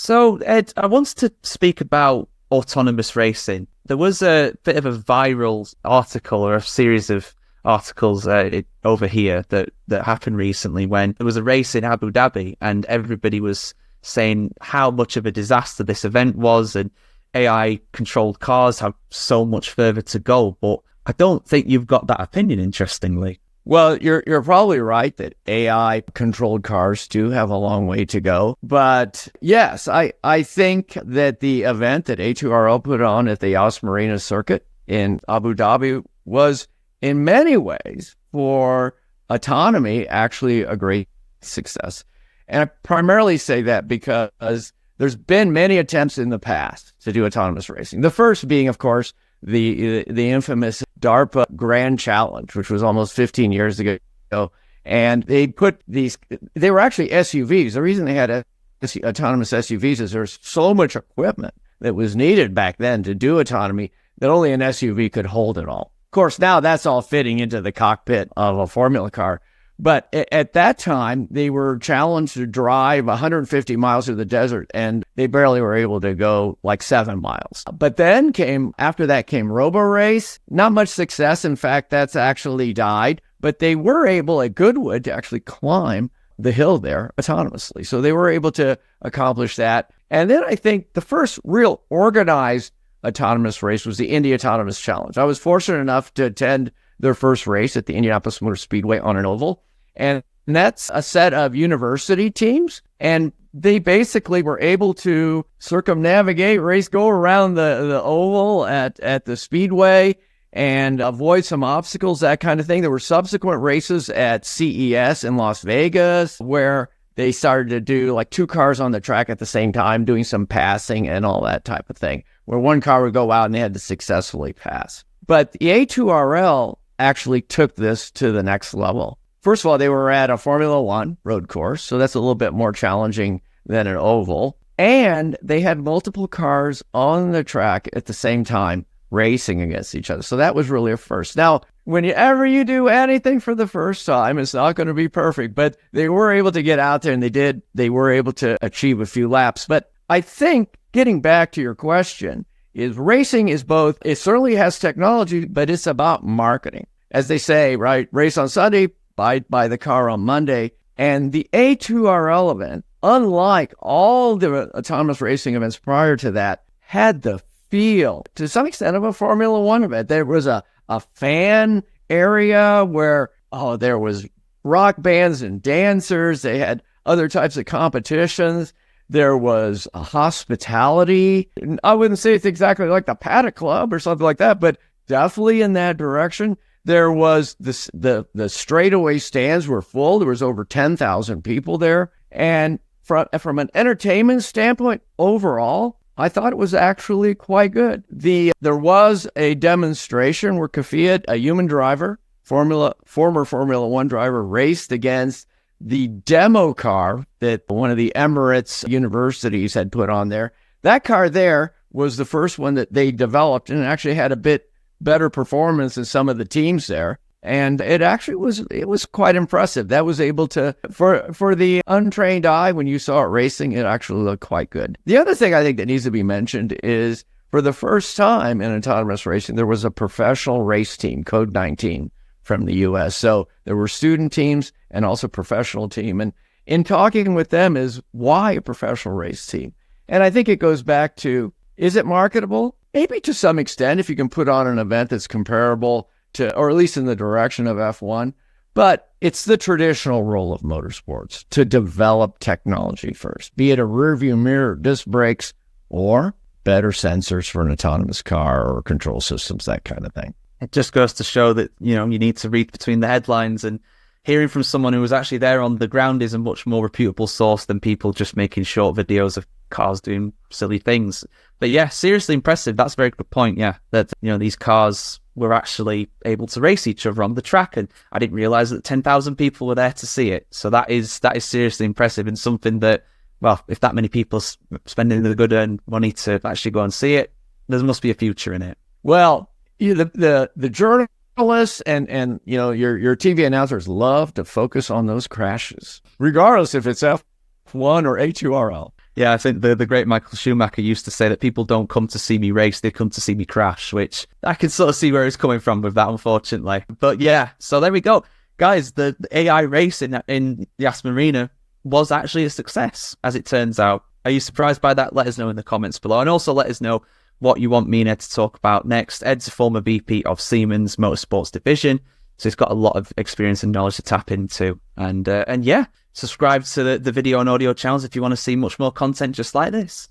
So, Ed, I wanted to speak about autonomous racing. There was a bit of a viral article or a series of articles over here that happened recently when there was a race in Abu Dhabi and everybody was saying how much of a disaster this event was, and AI-controlled cars have so much further to go. But I don't think you've got that opinion, interestingly. Well, you're probably right that AI-controlled cars do have a long way to go. But yes, I think that the event that A2RL put on at the Yas Marina circuit in Abu Dhabi was, in many ways, for autonomy, actually a great success. And I primarily say that because there's been many attempts in the past to do autonomous racing. The first being, of course, the infamous DARPA Grand Challenge, which was almost 15 years ago. And they were actually SUVs. The reason they had autonomous SUVs is there's so much equipment that was needed back then to do autonomy that only an SUV could hold it all. Of course, now that's all fitting into the cockpit of a Formula car. But at that time, they were challenged to drive 150 miles through the desert, and they barely were able to go like 7 miles. But then after that came Robo Race. Not much success. In fact, that's actually died. But they were able at Goodwood to actually climb the hill there autonomously. So they were able to accomplish that. And then I think the first real organized autonomous race was the Indy Autonomous Challenge. I was fortunate enough to attend their first race at the Indianapolis Motor Speedway on an oval. And that's a set of university teams. And they basically were able to circumnavigate, go around the oval at the Speedway and avoid some obstacles, that kind of thing. There were subsequent races at CES in Las Vegas where they started to do like 2 cars on the track at the same time, doing some passing and all that type of thing, where one car would go out and they had to successfully pass. But the A2RL actually took this to the next level. First of all, they were at a Formula One road course, so that's a little bit more challenging than an oval. And they had multiple cars on the track at the same time racing against each other. So that was really a first. Now, whenever you do anything for the first time, it's not going to be perfect, but they were able to get out there and they were able to achieve a few laps. But I think getting back to your question, is racing is both, it certainly has technology, but it's about marketing. As they say, right, race on Sunday, buy the car on Monday. And the A2RL event, unlike all the autonomous racing events prior to that, had the feel, to some extent, of a Formula One event. There was a fan area where, there was rock bands and dancers. They had other types of competitions. There was a hospitality. I wouldn't say it's exactly like the Paddock Club or something like that, but definitely in that direction. There was the straightaway stands were full. There was over 10,000 people there. And from an entertainment standpoint, overall, I thought it was actually quite good. There was a demonstration where Kvyat, a human driver, former Formula One driver, raced against the demo car that one of the Emirates universities had put on there. That car there was the first one that they developed and actually had a bit better performance than some of the teams there. And it actually was quite impressive. That was able to, for the untrained eye, when you saw it racing, it actually looked quite good. The other thing I think that needs to be mentioned is for the first time in autonomous racing, there was a professional race team, Code 19, from the U.S. So there were student teams and also professional team. And in talking with them is why a professional race team? And I think it goes back to, is it marketable? Maybe to some extent, if you can put on an event that's comparable to, or at least in the direction of F1, but it's the traditional role of motorsports to develop technology first, be it a rear view mirror, disc brakes, or better sensors for an autonomous car or control systems, that kind of thing. It just goes to show that, you need to read between the headlines, and hearing from someone who was actually there on the ground is a much more reputable source than people just making short videos of cars doing silly things. But yeah, seriously impressive. That's a very good point. Yeah, that, these cars were actually able to race each other on the track, and I didn't realize that 10,000 people were there to see it. So that is seriously impressive, and something that, well, if that many people spending the good earned money to actually go and see it, there must be a future in it. Well, the journalists and your TV announcers love to focus on those crashes, regardless if it's F1 or A2RL. Yeah, I think the great Michael Schumacher used to say that people don't come to see me race, they come to see me crash, which I can sort of see where he's coming from with that, unfortunately. But yeah, so there we go. Guys, the AI race in Yas Marina was actually a success, as it turns out. Are you surprised by that? Let us know in the comments below. And also let us know what you want me and Ed to talk about next. Ed's a former VP of Siemens Motorsports Division, so he's got a lot of experience and knowledge to tap into. And yeah, subscribe to the video and audio channels if you want to see much more content just like this.